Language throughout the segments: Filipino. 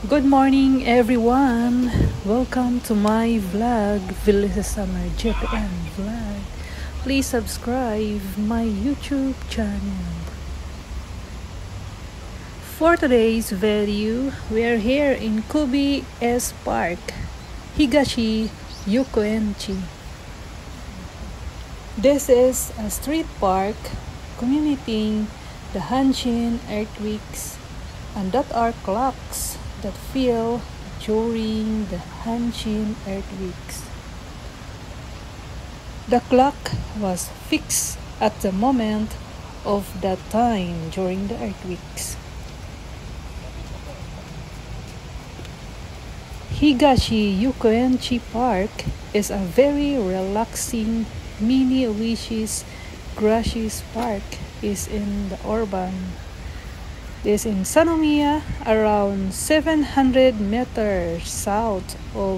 Good morning everyone! Welcome to my vlog, Vilisa Summer JPM vlog. Please subscribe my YouTube channel. For today's video, we are here in Kubi S Park, Higashi Yokoenchi. This is a street park commemorating the Hanshin earthquakes, and that are clocks that fell during the Hanshin earthquakes. The clock was fixed at the moment of that time during the earthquakes. Higashi Yokoenchi Park is a very relaxing mini oasis. Grassy Park is in the urban. It is in Sanomiya, around 700 meters south of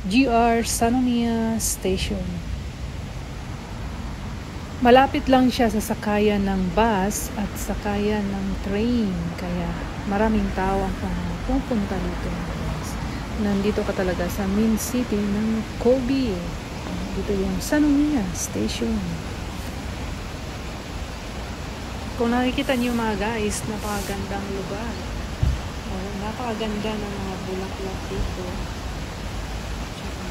GR Sanomiya Station. Malapit lang siya sa sakayan ng bus at sakayan ng train, kaya maraming tao ang pupunta dito. Nandito ka talaga sa main city ng Kobe. Dito yung Sanomiya Station. Kung nakikita niyo mga guys, napakagandang lugar. Napakaganda ng mga bulaklak dito. Tsaka,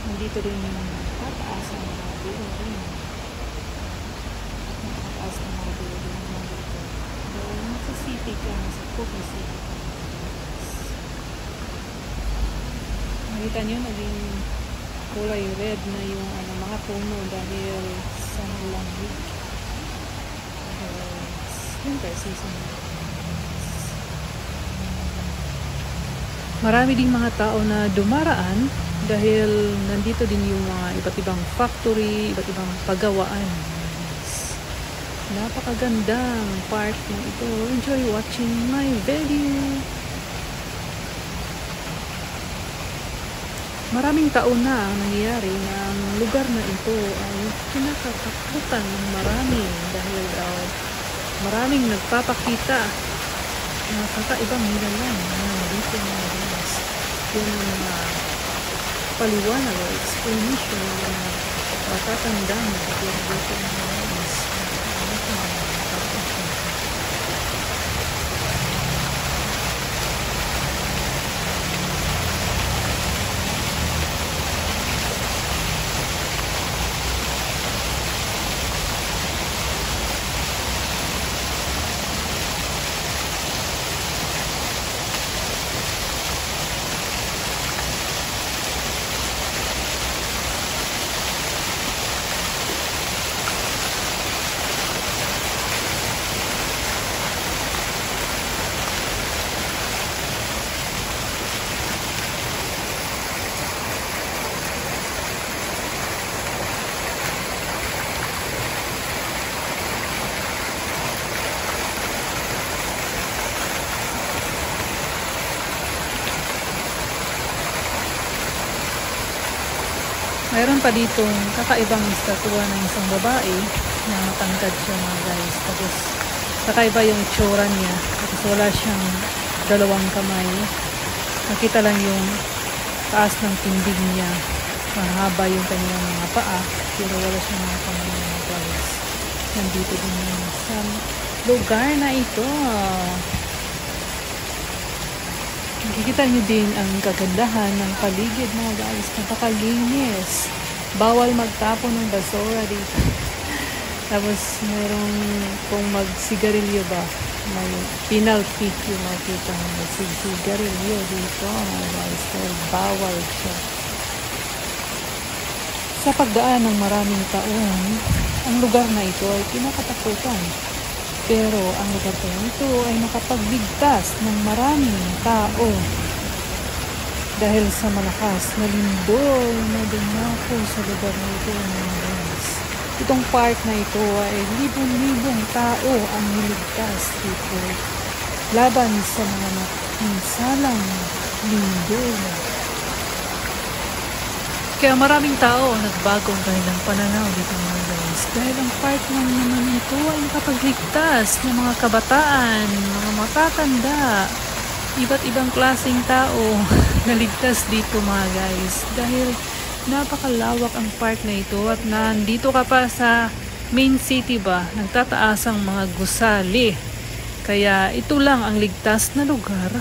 nandito rin yung tataas ang mga building. Tataas ang mga building dito. So, nasa city ka, nasa Kobe City. Nakita niyo, naging kulay red na yung mga puno dahil sa lamig. Winter season. Marami ding mga tao na dumaraan dahil nandito din yung mga iba't ibang factory, iba't ibang paggawaan. Napakagandang park na ito. Enjoy watching my video. Maraming taon na ang nangyayari na ang lugar na ito ay kinakatakutan ng marami dahil daw maraming nagpapakita na kakaibang nilalang na dito mga guys. Yung mga paliwanag o explanation na matatandang na dito mga guys. Mayroon pa ditong kakaibang estatwa ng isang babae na matangkad siya mga guys. Tapos kakaiba yung itsura niya. Tapos wala siyang dalawang kamay. Nakita lang yung taas ng tindig niya. Mahaba yung kanyang mga paa. Pero wala siyang mga kamay mga guys. Nandito din yun sa lugar na ito. Nakikita nyo din ang kagandahan ng paligid mga guys. Napakalinis. Bawal magtapon ng basura dito. Tapos mayroong kung magsigarilyo ba, may penalty yung makikita ng magsigarilyo dito mga guys. Dahil bawal siya. Sa pagdaan ng maraming taon, ang lugar na ito ay kinakatakutan. Pero ang lugar ko ito ay nakapagligtas ng maraming tao dahil sa malakas na lindol na dumako sa lugar na ito mga guys. Itong park na ito ay libong-libong tao ang niligtas dito laban sa mga nakinsalang lindol. Kaya maraming tao ang nagbago ang kanilang pananaw dito mga guys. Dahil ang park lang naman ito ay nakapagligtas ng mga kabataan, mga matatanda, iba't ibang klaseng tao naligtas dito mga guys. Dahil napakalawak ang park na ito at nandito ka pa sa main city ba, nagtataas ang mga gusali. Kaya ito lang ang ligtas na lugar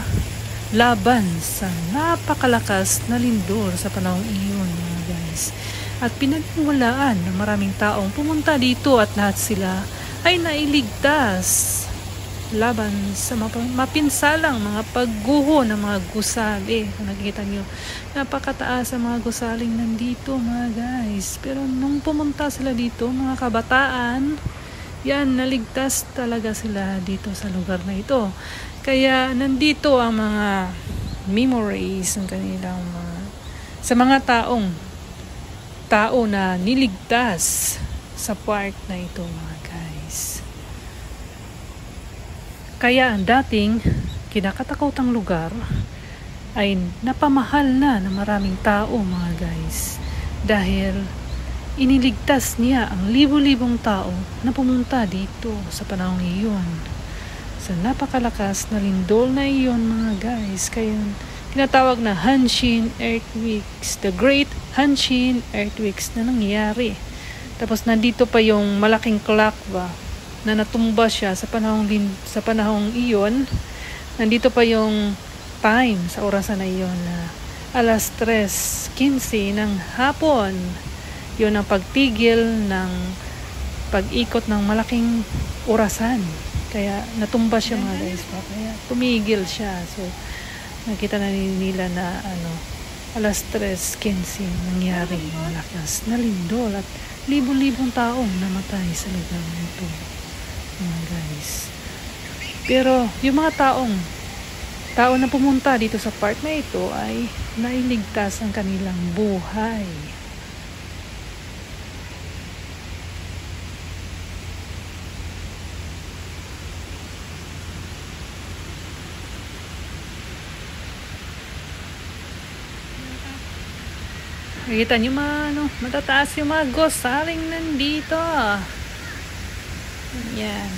laban sa napakalakas na lindol sa panahong iyon mga guys. At pinagmulaan ng maraming taong pumunta dito at lahat sila ay nailigtas laban sa mapinsalang mga pagguho ng mga gusali. Kung nakikita nyo, napakataas ang mga gusaling nandito mga guys. Pero nung pumunta sila dito, mga kabataan, yan, naligtas talaga sila dito sa lugar na ito. Kaya nandito ang mga memories ng kanilang sa mga tao na niligtas sa park na ito mga guys. Kaya ang dating kinakatakotang lugar ay napamahal na ng maraming tao mga guys. Dahil iniligtas niya ang libo-libong tao na pumunta dito sa panahong iyon. Sa napakalakas na lindol na iyon mga guys. Kaya tinatawag na Hanshin Earthquakes. The Great Hanshin Earthquakes na nangyari. Tapos nandito pa yung malaking clock ba na natumba siya sa panahong iyon. Nandito pa yung time sa orasan na iyon na alas 3:15 ng hapon. Yun ang pagtigil ng pag-ikot ng malaking orasan. Kaya natumba siya mga guys pa. Kaya tumigil siya. So nakita na nila na alas 3:15 nangyari malakas na lindol at libo-libong taong namatay sa lugar nito mga guys. Pero yung mga tao na pumunta dito sa park na ito ay nailigtas ang kanilang buhay. Nakikita nyo matataas yung mga gosaling nandito. Yan.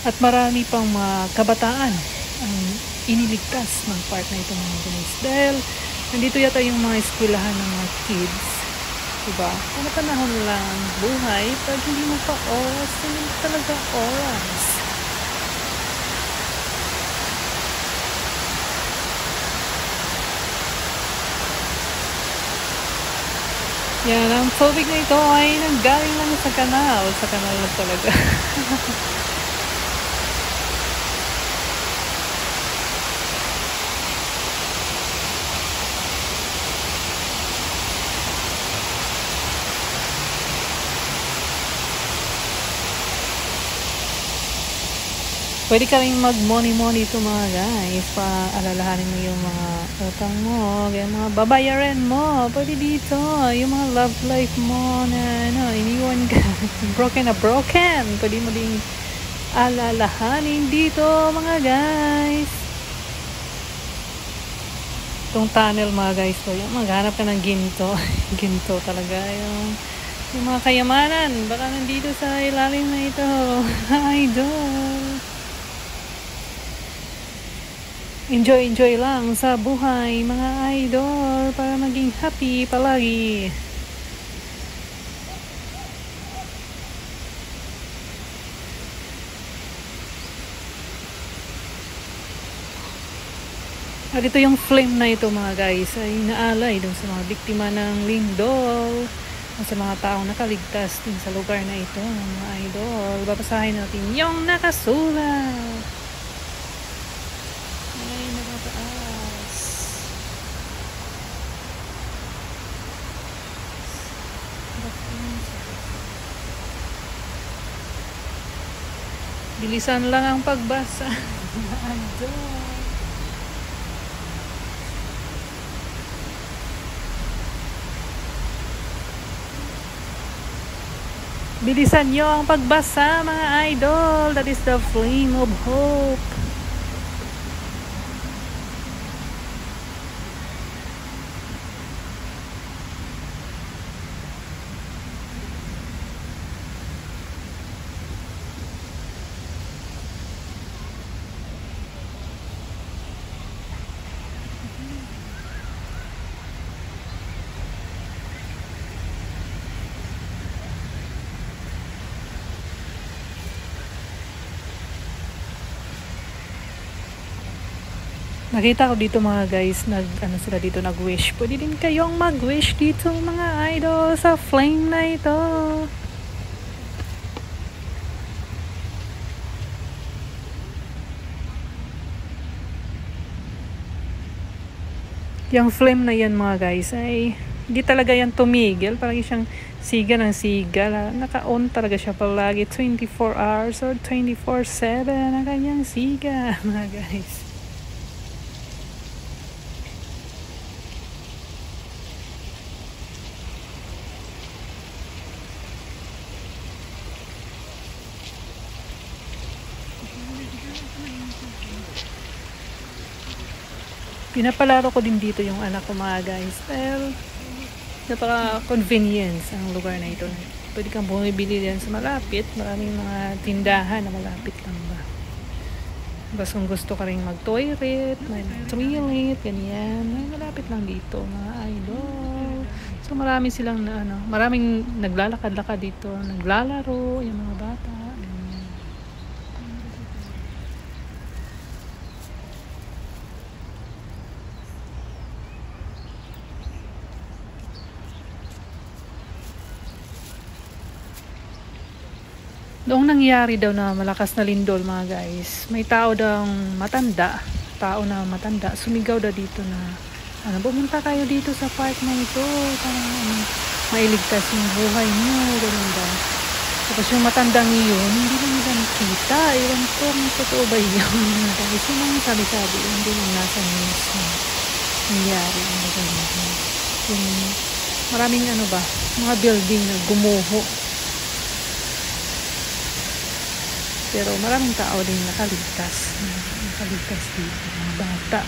At marami pang mga kabataan ang iniligtas ng park na ito mga guys. Dahil nandito yata yung mga eskwelahan ng mga kids. Diba? Kung panahon lang buhay, pag hindi mo pa oras, hindi mo talaga oras. Yan, ang tubig na ito ay nanggaling lang sa kanal. Sa kanal na talaga. Pwede ka rin mag-money ito mga guys. Paalalahanin mo yung mga utang mo, yung mga babayaran mo. Pwede dito. Yung mga love life mo na iniwan ka. Broken. Pwede mo ding alalahanin dito mga guys. Itong tunnel mga guys. So, maghanap ka ng ginto. Ginto talaga. Yung mga kayamanan. Baka nandito sa ilalim na ito. Idol. Enjoy lang sa buhay mga idol para maging happy palagi. At ito yung flame na ito mga guys ay naalay dun sa mga biktima ng lindol at sa mga taong nakaligtas din sa lugar na ito mga idol. Babasahin natin yung nakasulat. Bilisan lang ang pagbasa. Bilisan nyo ang pagbasa mga idol. That is the flame of hope. Nakita ko dito mga guys, ano sila dito, nag-wish. Pwede din kayong mag-wish dito mga idol sa flame na ito. Yung flame na yan mga guys ay hindi talaga yan tumigil. Parang siyang siga ng siga. Naka-on talaga siya palagi 24 hours or 24/7 na kanyang siga mga guys. Pinapalaro ko din dito yung anak ko mga guys. Well, napaka-convenience ang lugar na ito. Pwede kang bumibili din sa malapit. Maraming mga tindahan na malapit lang ba. Basta kung gusto ka rin mag-toilet, mag-toilet, ganyan. Ay, malapit lang dito mga idol. So marami silang maraming naglalakad-lakad dito, naglalaro, yung mga bata. Noong nangyari daw na malakas na lindol mga guys, may tao daw na matanda, sumigaw daw dito na, pumunta kayo dito sa park na ito, para mailigtas yung buhay niyo, ganun daw. Tapos yung matandang iyon, hindi na nila nakita, ewan ko kung totoo ba yun mga guys, yun ang sabi-sabi, hindi lang nasa news na nangyari ang ganun. Yung maraming mga building na gumuho. Pero maraming tao din nakaligtas dito, mga bata.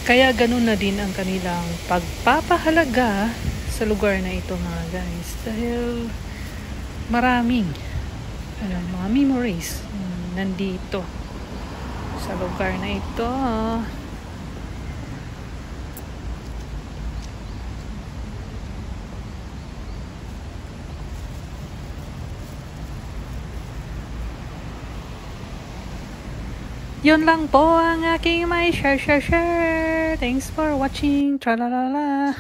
Kaya ganun na din ang kanilang pagpapahalaga sa lugar na ito mga guys. Dahil maraming mga memories nandito sa lugar na ito. Yun lang po ang aking may share. Thanks for watching. Tralalala.